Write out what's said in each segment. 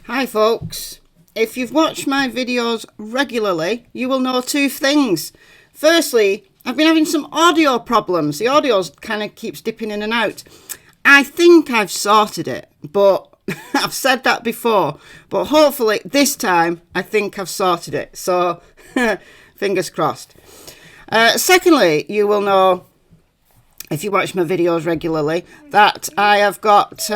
Hi folks, if you've watched my videos regularly, you will know two things. Firstly, I've been having some audio problems. The audio kind of keeps dipping in and out. I think I've sorted it, but I've said that before. But hopefully this time I think I've sorted it. So fingers crossed. Secondly, you will know, if you watch my videos regularly, that I have got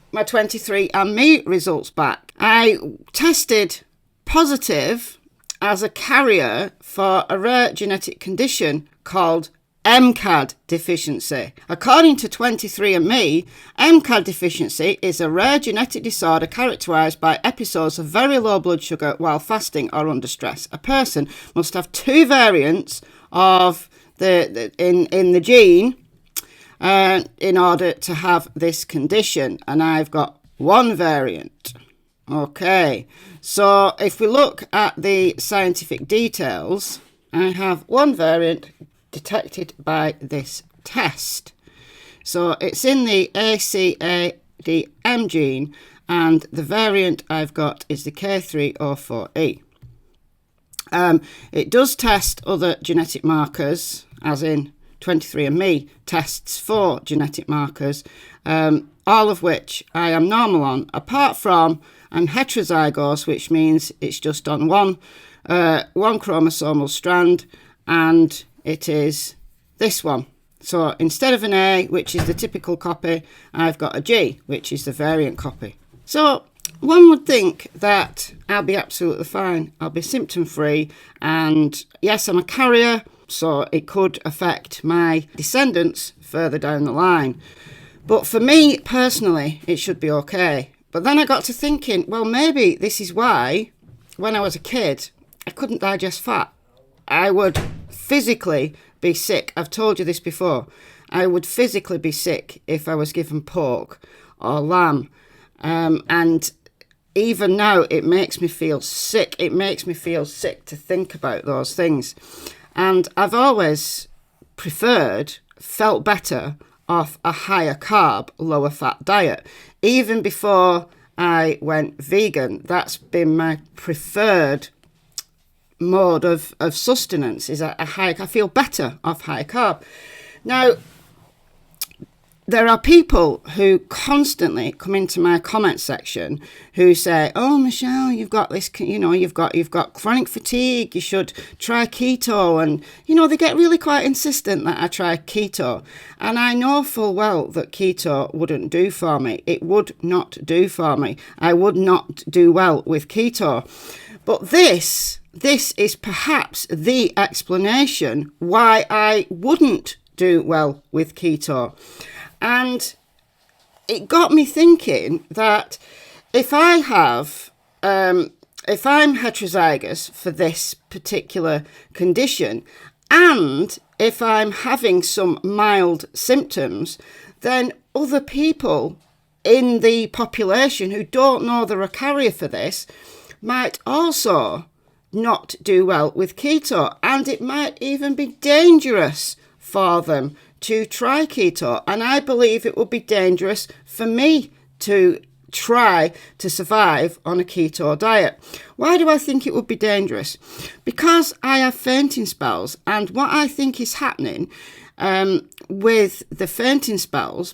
my 23andMe results back. I tested positive as a carrier for a rare genetic condition called MCAD deficiency. According to 23andMe, MCAD deficiency is a rare genetic disorder characterized by episodes of very low blood sugar while fasting or under stress. A person must have two variants of in the gene in order to have this condition, and I've got one variant. Okay, so if we look at the scientific details, I have one variant detected by this test. So it's in the ACADM gene, and the variant I've got is the K304E. It does test other genetic markers, as in 23andMe tests for genetic markers, all of which I am normal on, apart from I'm heterozygous, which means it's just on one chromosomal strand, and it is this one. So instead of an A, which is the typical copy, I've got a G, which is the variant copy. So one would think that I'll be absolutely fine. I'll be symptom-free, and yes, I'm a carrier, so it could affect my descendants further down the line. But for me, personally, it should be okay. But then I got to thinking, well, maybe this is why, when I was a kid, I couldn't digest fat. I would physically be sick. I've told you this before. I would physically be sick if I was given pork or lamb. And even now, it makes me feel sick. It makes me feel sick to think about those things. And I've always felt better off a higher carb, lower fat diet. Even before I went vegan, that's been my preferred mode of sustenance, is I feel better off high carb. Now, there are people who constantly come into my comment section who say, "Oh, Michelle, you've got this, you've got chronic fatigue. You should try keto." And they get really quite insistent that I try keto. And I know full well that keto wouldn't do for me. It would not do for me. I would not do well with keto. But this is perhaps the explanation why I wouldn't do well with keto. And it got me thinking that if I'm heterozygous for this particular condition, and if I'm having some mild symptoms, then other people in the population who don't know they're a carrier for this might also not do well with keto, and it might even be dangerous for them to try keto. And I believe it would be dangerous for me to try to survive on a keto diet. Why do I think it would be dangerous? Because I have fainting spells, and what I think is happening with the fainting spells,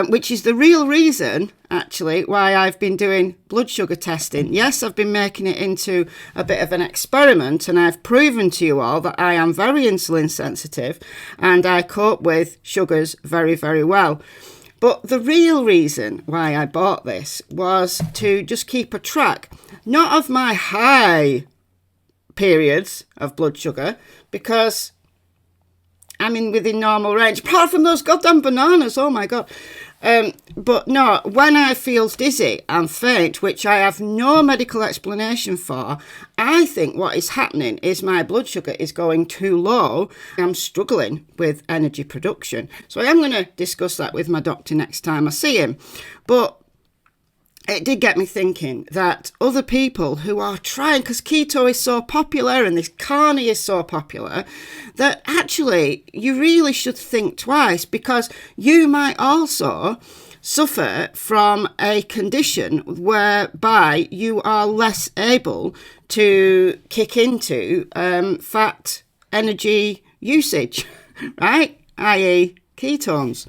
which is the real reason, actually, why I've been doing blood sugar testing. Yes, I've been making it into a bit of an experiment, and I've proven to you all that I am very insulin sensitive and I cope with sugars very, very well. But the real reason why I bought this was to just keep a track, not of my high periods of blood sugar, because I'm within normal range, apart from those goddamn bananas, oh my God. But no, when I feel dizzy and faint, which I have no medical explanation for, I think what is happening is my blood sugar is going too low. I'm struggling with energy production. So I am going to discuss that with my doctor next time I see him. But it did get me thinking that other people who are trying, because keto is so popular and this carny is so popular, that actually you really should think twice, because you might also suffer from a condition whereby you are less able to kick into fat energy usage, right? i.e. ketones.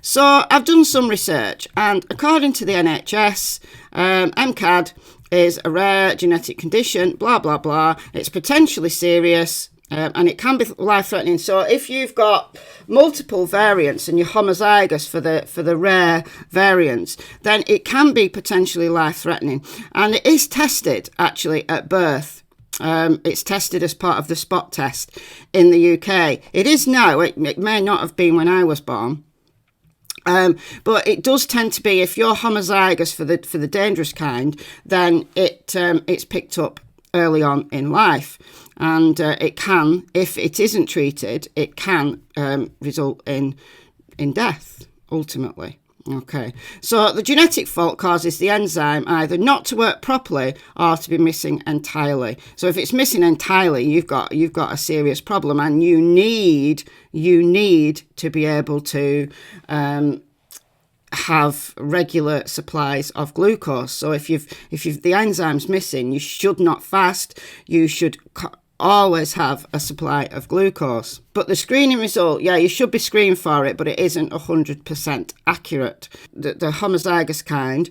So I've done some research, and according to the NHS, MCAD is a rare genetic condition, blah, blah, blah. It's potentially serious, and it can be life-threatening. So if you've got multiple variants and you're homozygous for the rare variants, then it can be potentially life-threatening. And it is tested, actually, at birth. It's tested as part of the spot test in the UK. It is now. It may not have been when I was born. But it does tend to be, if you're homozygous for the dangerous kind, then it's picked up early on in life, and it can, if it isn't treated, it can result in death ultimately. Okay, so the genetic fault causes the enzyme either not to work properly or to be missing entirely. So if it's missing entirely, you've got a serious problem, and you need to be able to have regular supplies of glucose. So if the enzyme's missing, you should not fast. You should always have a supply of glucose. But the screening result, yeah, you should be screened for it, but it isn't 100% accurate. The homozygous kind,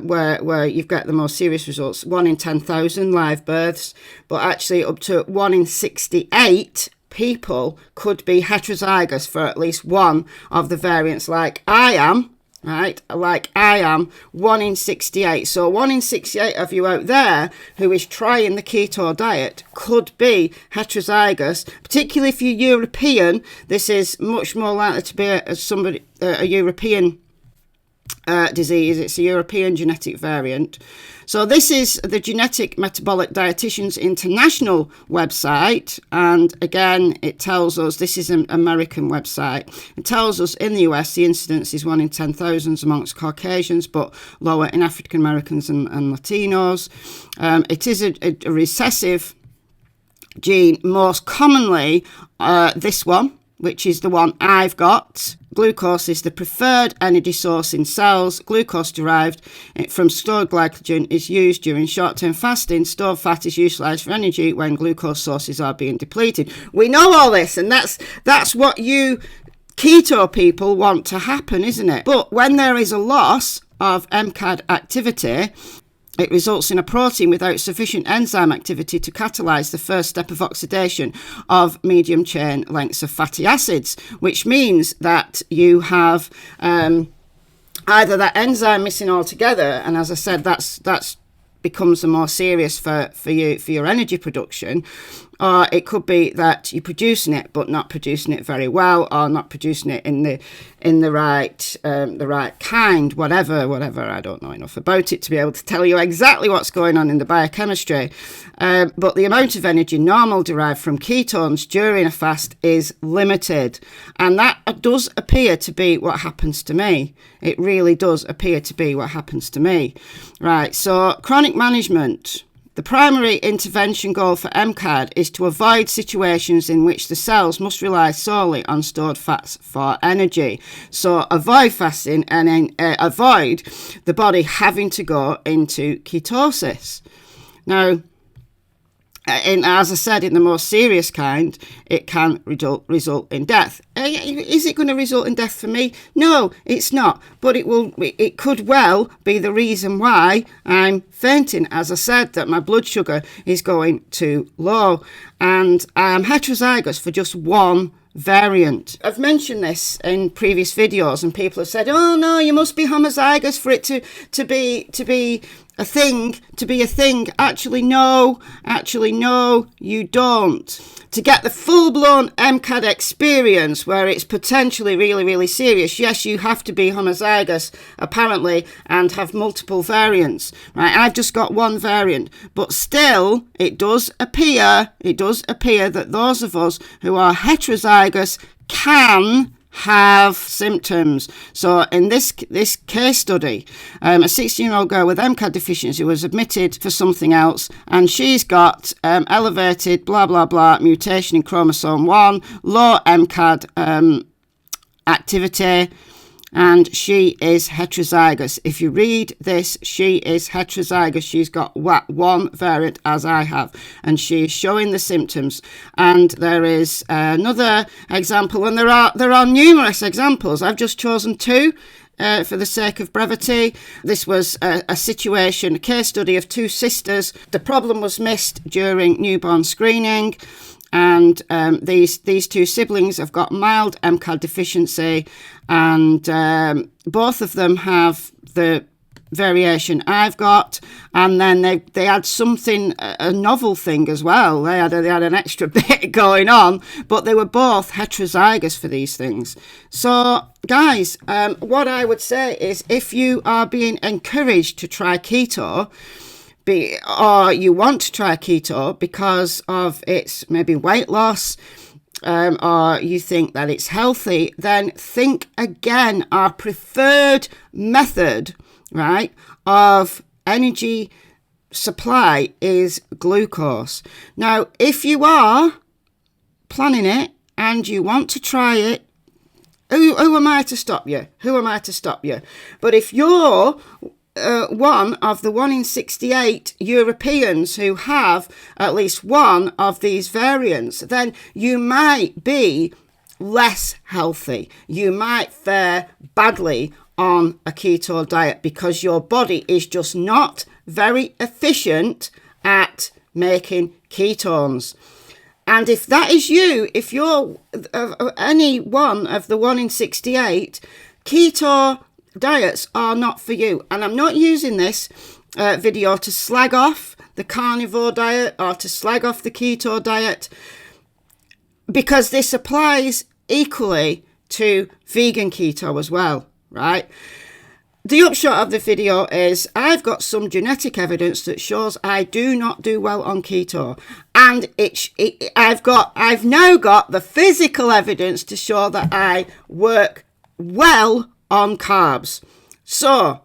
where you've got the most serious results, 1 in 10,000 live births, but actually up to 1 in 68 people could be heterozygous for at least one of the variants, like I am. Right, like I am, 1 in 68. So 1 in 68 of you out there who is trying the keto diet could be heterozygous, particularly if you're European. This is much more likely to be a European disease. It's a European genetic variant. So this is the Genetic Metabolic Dietitians International website, and again it tells us, this is an American website, it tells us in the US the incidence is 1 in 10,000 amongst Caucasians, but lower in African Americans and Latinos. It is a recessive gene, most commonly this one, which is the one I've got. Glucose is the preferred energy source in cells. Glucose derived from stored glycogen is used during short-term fasting. Stored fat is utilised for energy when glucose sources are being depleted. We know all this, and that's what you keto people want to happen, isn't it? But when there is a loss of MCAD activity, it results in a protein without sufficient enzyme activity to catalyse the first step of oxidation of medium chain lengths of fatty acids, which means that you have either that enzyme missing altogether, and as I said, that's becomes the more serious for your energy production, or it could be that you're producing it but not producing it very well, or not producing it in the right kind, whatever. I don't know enough about it to be able to tell you exactly what's going on in the biochemistry, but the amount of energy normal derived from ketones during a fast is limited, and that does appear to be what happens to me. It really does appear to be what happens to me. Right, so chronic management. The primary intervention goal for MCAD is to avoid situations in which the cells must rely solely on stored fats for energy. So avoid fasting and avoid the body having to go into ketosis. Now, as I said, in the most serious kind, it can result in death. Is it going to result in death for me? No, it's not. But it could well be the reason why I'm fainting. As I said, that my blood sugar is going too low, and I am heterozygous for just one variant. I've mentioned this in previous videos, and people have said, "Oh no, you must be homozygous for it to be a thing, Actually, no, you don't. To get the full-blown MCAD experience where it's potentially really, really serious, yes, you have to be homozygous, apparently, and have multiple variants. Right, I've just got one variant, but still, it does appear that those of us who are heterozygous can have symptoms. So in this case study, a 16-year-old girl with MCAD deficiency was admitted for something else, and she's got elevated blah blah blah mutation in chromosome 1, low MCAD activity, and she is heterozygous. If you read this, she is heterozygous. She's got one variant, as I have, and she is showing the symptoms. And there is another example, and there are numerous examples. I've just chosen two for the sake of brevity. This was a situation, a case study of two sisters. The problem was missed during newborn screening, and these two siblings have got mild MCAD deficiency, and both of them have the variation I've got, and then they had something, a novel thing as well. They had an extra bit going on, but they were both heterozygous for these things. So guys, what I would say is, if you are being encouraged to try keto, or you want to try keto because of its maybe weight loss, or you think that it's healthy, then think again. Our preferred method, right, of energy supply is glucose. Now, if you are planning it and you want to try it, who am I to stop you? Who am I to stop you? But if you're one of the 1 in 68 Europeans who have at least one of these variants, then you might be less healthy. You might fare badly on a keto diet because your body is just not very efficient at making ketones. And if that is you, if you're any one of the 1 in 68, keto diets are not for you. And I'm not using this video to slag off the carnivore diet or to slag off the keto diet, because this applies equally to vegan keto as well, right? The upshot of the video is I've got some genetic evidence that shows I do not do well on keto, and I've now got the physical evidence to show that I work well on carbs. So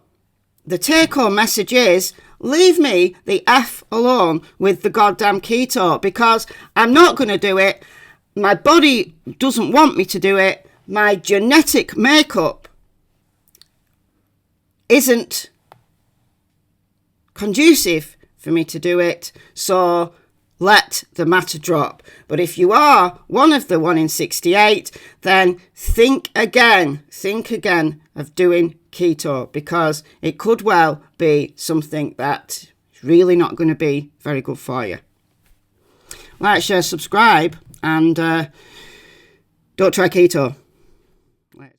the take-home message is, leave me the F alone with the goddamn keto, because I'm not going to do it. My body doesn't want me to do it. My genetic makeup isn't conducive for me to do it. So let the matter drop. But if you are one of the 1 in 68, then think again of doing keto, because it could well be something that's really not going to be very good for you. Like, share, subscribe, and don't try keto.